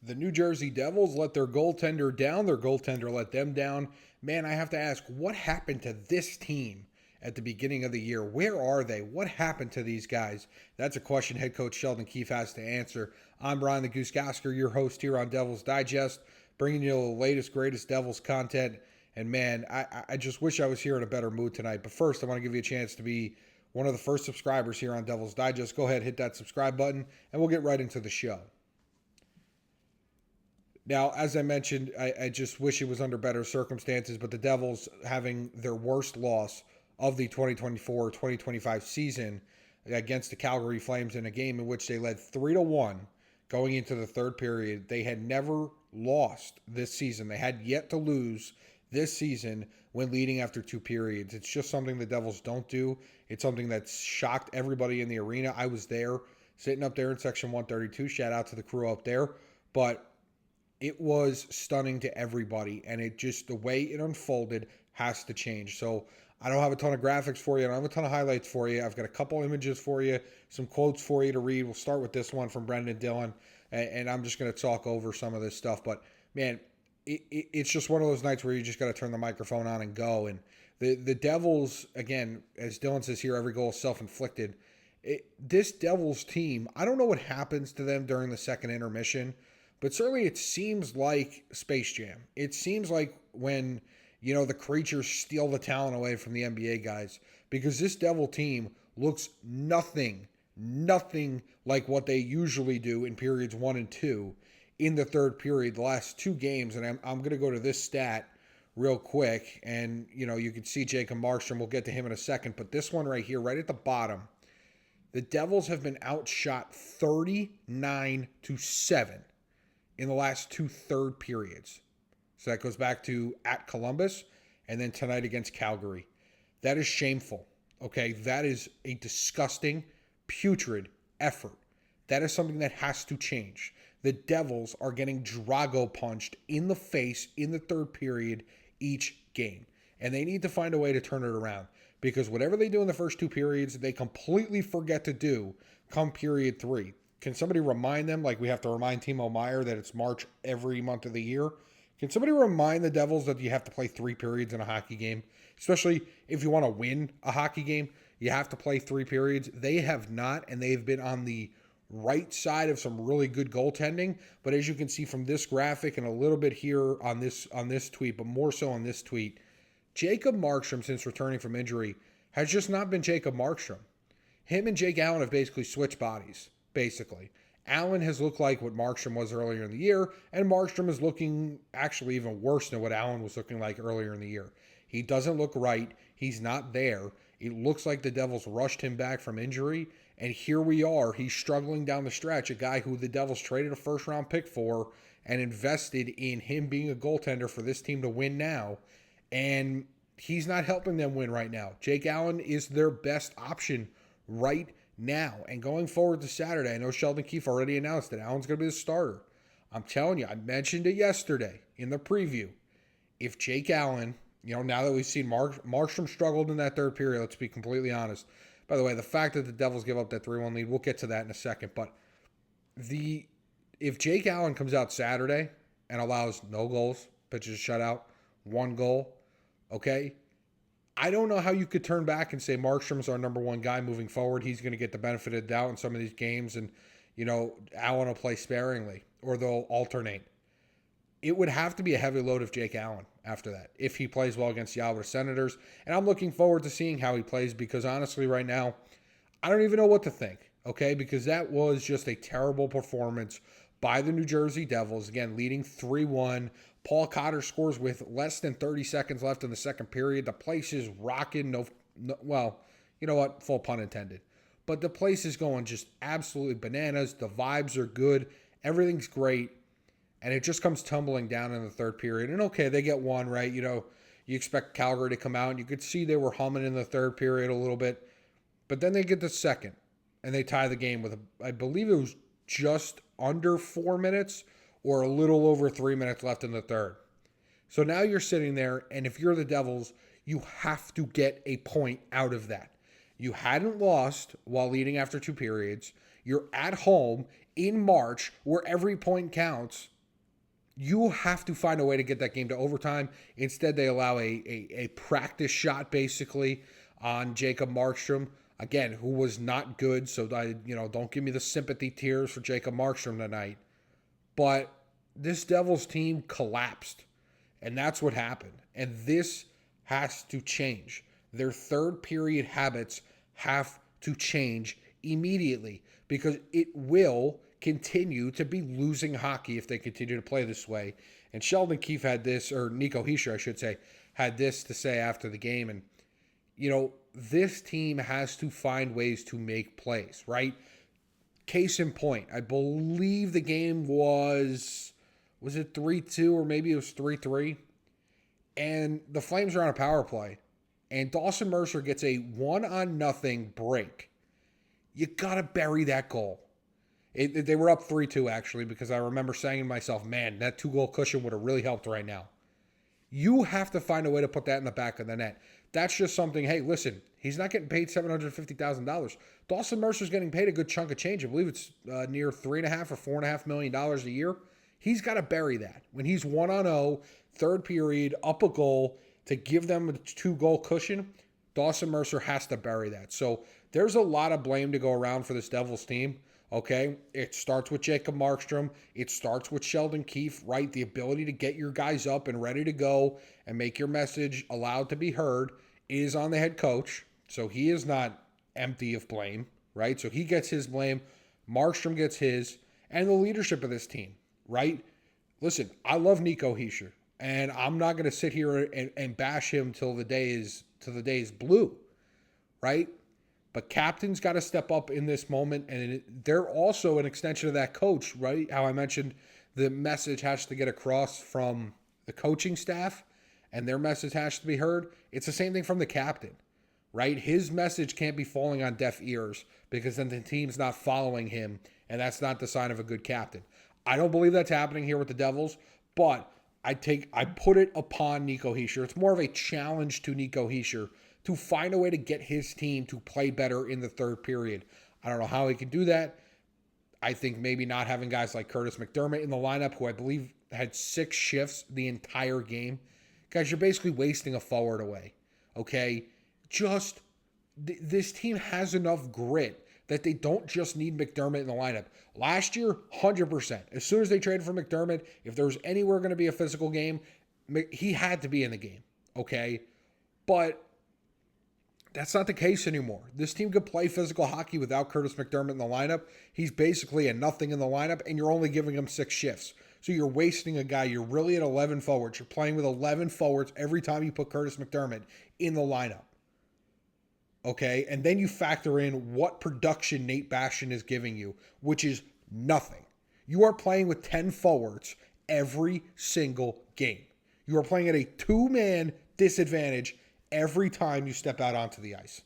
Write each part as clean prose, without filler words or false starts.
The New Jersey Devils let their goaltender down. Their goaltender let them down. Man, I have to ask, what happened to this team at the beginning of the year? Where are they? What happened to these guys? That's a question head coach Sheldon Keefe has to answer. I'm Brian the Goose Gosiker, your host here on Devils Digest, bringing you the latest, greatest Devils content. And man, I just wish I was here in a better mood tonight. But first, I want to give you a chance to be one of the first subscribers here on Devils Digest. Go ahead, hit that subscribe button, and we'll get right into the show. Now, as I mentioned, I just wish it was under better circumstances, but the Devils having their worst loss of the 2024-2025 season against the Calgary Flames in a game in which they led 3-1 going into the third period. They had never lost this season. They had yet to lose this season when leading after two periods. It's just something the Devils don't do. It's something that's shocked everybody in the arena. I was there, sitting up there in Section 132. Shout out to the crew up there. But it was stunning to everybody, and it just, the way it unfolded has to change. So I don't have a ton of graphics for you. I don't have a ton of highlights for you. I've got a couple images for you, some quotes for you to read. We'll start with this one from Brenden, Dillon, and I'm just going to talk over some of this stuff. But, man, it's just one of those nights where you just got to turn the microphone on and go. And the Devils, again, as Dillon says here, every goal is self-inflicted. This Devils team, I don't know what happens to them during the second intermission, but certainly it seems like Space Jam. It seems like when, the creatures steal the talent away from the NBA guys, because this Devil team looks nothing like what they usually do in periods 1 and 2 in the third period, the last two games. And I'm going to go to this stat real quick. And, you can see Jacob Markstrom. We'll get to him in a second. But this one right here, right at the bottom, the Devils have been outshot 39-7 in the last two third periods. So that goes back to at Columbus and then tonight against Calgary. That is shameful, okay? That is a disgusting, putrid effort. That is something that has to change. The Devils are getting Drago punched in the face in the third period each game. And they need to find a way to turn it around, because whatever they do in the first two periods, they completely forget to do come period 3. Can somebody remind them, like we have to remind Timo Meier that it's March every month of the year? Can somebody remind the Devils that you have to play 3 periods in a hockey game? Especially if you want to win a hockey game, you have to play 3 periods. They have not, and they've been on the right side of some really good goaltending. But as you can see from this graphic and a little bit here on this tweet, but more so on this tweet, Jacob Markstrom, since returning from injury, has just not been Jacob Markstrom. Him and Jake Allen have basically switched bodies. Basically, Allen has looked like what Markstrom was earlier in the year, and Markstrom is looking actually even worse than what Allen was looking like earlier in the year. He doesn't look right. He's not there. It looks like the Devils rushed him back from injury, and here we are. He's struggling down the stretch, a guy who the Devils traded a first-round pick for and invested in him being a goaltender for this team to win now, and he's not helping them win right now. Jake Allen is their best option right now. And going forward to Saturday, I know Sheldon Keefe already announced that Allen's going to be the starter. I'm telling you, I mentioned it yesterday in the preview. If Jake Allen, now that we've seen Markstrom struggled in that third period, let's be completely honest. By the way, the fact that the Devils give up that 3-1 lead, we'll get to that in a second. But if Jake Allen comes out Saturday and allows no goals, pitches a shutout, 1 goal, okay, I don't know how you could turn back and say Markstrom's our number one guy moving forward. He's going to get the benefit of the doubt in some of these games, and, Allen will play sparingly, or they'll alternate. It would have to be a heavy load of Jake Allen after that, if he plays well against the Alberta Senators. And I'm looking forward to seeing how he plays, because honestly right now, I don't even know what to think, okay? Because that was just a terrible performance by the New Jersey Devils. Again, leading 3-1. Paul Cotter scores with less than 30 seconds left in the second period. The place is rocking. Well, you know what? Full pun intended. But the place is going just absolutely bananas. The vibes are good. Everything's great. And it just comes tumbling down in the third period. And okay, they get one, right? You expect Calgary to come out, and you could see they were humming in the third period a little bit. But then they get the second, and they tie the game with, I believe it was just under 4 minutes or a little over 3 minutes left in the third. So now you're sitting there, and if you're the Devils, you have to get a point out of that. You hadn't lost while leading after 2 periods. You're at home in March, where every point counts, you have to find a way to get that game to overtime. Instead, they allow a practice shot, basically, on Jacob Markstrom, again, who was not good. So, don't give me the sympathy tears for Jacob Markstrom tonight. But this Devils team collapsed, and that's what happened. And this has to change. Their third period habits have to change immediately, because it will continue to be losing hockey if they continue to play this way. And Sheldon Keefe had this, or Nico Hischier, I should say, had this to say after the game. And, this team has to find ways to make plays, right? Case in point, I believe the game was it 3-2 or maybe it was 3-3? And the Flames are on a power play. And Dawson Mercer gets a 1-0 break. You got to bury that goal. They were up 3-2, actually, because I remember saying to myself, man, that 2-goal cushion would have really helped right now. You have to find a way to put that in the back of the net. That's just something, hey, listen, he's not getting paid $750,000. Dawson Mercer's getting paid a good chunk of change. I believe it's near $3.5 or $4.5 million a year. He's got to bury that. When he's 1-0, third period, up a goal to give them a 2-goal cushion, Dawson Mercer has to bury that. So there's a lot of blame to go around for this Devils team. Okay, it starts with Jacob Markstrom. It starts with Sheldon Keefe, right? The ability to get your guys up and ready to go and make your message allowed to be heard is on the head coach. So he is not empty of blame, right? So he gets his blame. Markstrom gets his, and the leadership of this team, right? Listen, I love Nico Hischier, and I'm not going to sit here and bash him till the day is blue, right? But captain's got to step up in this moment, and they're also an extension of that coach, right? How I mentioned the message has to get across from the coaching staff, and their message has to be heard. It's the same thing from the captain, right? His message can't be falling on deaf ears, because then the team's not following him, and that's not the sign of a good captain. I don't believe that's happening here with the Devils, but I put it upon Nico Hischier. It's more of a challenge to Nico Hischier to find a way to get his team to play better in the third period. I don't know how he can do that. I think maybe not having guys like Kurtis MacDermid in the lineup, who I believe had 6 shifts the entire game. Guys, you're basically wasting a forward away, okay? This team has enough grit that they don't just need MacDermid in the lineup. Last year, 100%. As soon as they traded for MacDermid, if there was anywhere going to be a physical game, he had to be in the game, okay? But that's not the case anymore. This team could play physical hockey without Kurtis MacDermid in the lineup. He's basically a nothing in the lineup, and you're only giving him 6 shifts. So you're wasting a guy. You're really at 11 forwards. You're playing with 11 forwards every time you put Kurtis MacDermid in the lineup. Okay? And then you factor in what production Nate Bastian is giving you, which is nothing. You are playing with 10 forwards every single game. You are playing at a 2-man disadvantage every time you step out onto the ice.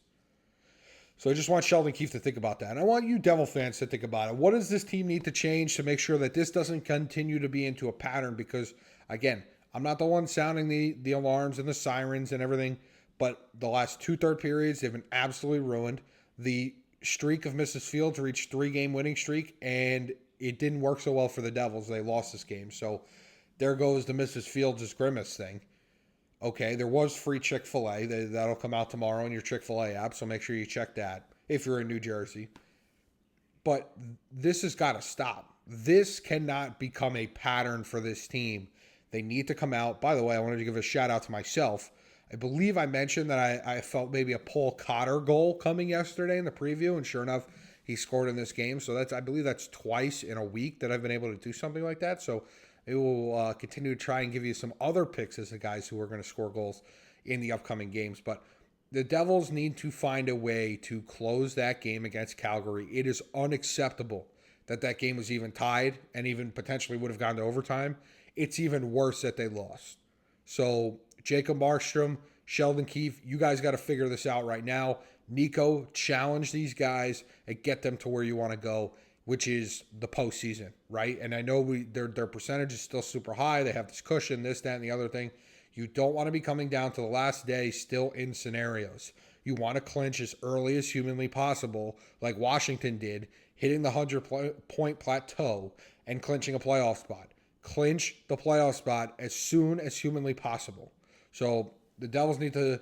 So I just want Sheldon Keefe to think about that. And I want you Devil fans to think about it. What does this team need to change to make sure that this doesn't continue to be into a pattern? Because, again, I'm not the one sounding the alarms and the sirens and everything, but the last 2 third periods, they've been absolutely ruined. The streak of Mrs. Fields reached 3-game winning streak, and it didn't work so well for the Devils. They lost this game. So there goes the Mrs. Fields' grimace thing. Okay, there was free Chick-fil-A. That'll come out tomorrow in your Chick-fil-A app, so make sure you check that if you're in New Jersey. But this has got to stop. This cannot become a pattern for this team. They need to come out. By the way, I wanted to give a shout-out to myself. I believe I mentioned that I felt maybe a Paul Cotter goal coming yesterday in the preview, and sure enough, he scored in this game. So I believe that's twice in a week that I've been able to do something like that. So we will continue to try and give you some other picks as the guys who are going to score goals in the upcoming games. But the Devils need to find a way to close that game against Calgary. It is unacceptable that game was even tied and even potentially would have gone to overtime. It's even worse that they lost. So Jacob Markstrom, Sheldon Keefe, you guys got to figure this out right now. Nico, challenge these guys and get them to where you want to go, which is the postseason, right? And I know their percentage is still super high. They have this cushion, this, that, and the other thing. You don't want to be coming down to the last day still in scenarios. You want to clinch as early as humanly possible, like Washington did hitting the 100-point plateau and clinching a playoff spot. Clinch the playoff spot as soon as humanly possible. So the Devils need to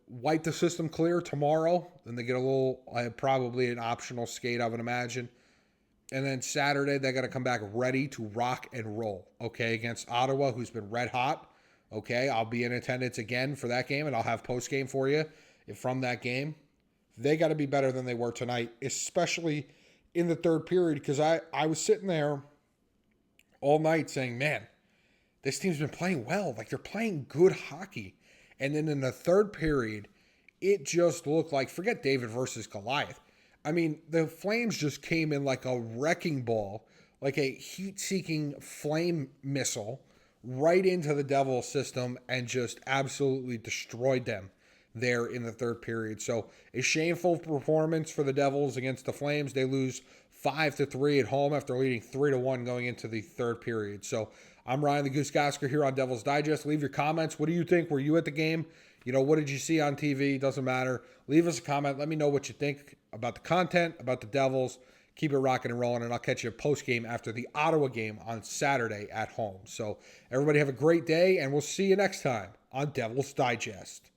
wipe the system clear tomorrow. Then they get a little, probably an optional skate, I would imagine. And then Saturday, they got to come back ready to rock and roll, okay, against Ottawa, who's been red hot. Okay, I'll be in attendance again for that game, and I'll have post-game for you from that game. They got to be better than they were tonight, especially in the third period, because I was sitting there all night saying, man, this team's been playing well. Like, they're playing good hockey. And then in the third period, it just looked like, forget David versus Goliath. I mean, the Flames just came in like a wrecking ball, like a heat-seeking flame missile right into the Devils system and just absolutely destroyed them there in the third period. So a shameful performance for the Devils against the Flames. They lose 5-3 at home after leading 3-1 going into the third period. So I'm Ryan the Goose Gosiker here on Devils Digest. Leave your comments. What do you think? Were you at the game? You know, what did you see on TV? Doesn't matter. Leave us a comment. Let me know what you think about the content, about the Devils. Keep it rocking and rolling, and I'll catch you post-game after the Ottawa game on Saturday at home. So everybody have a great day, and we'll see you next time on Devils Digest.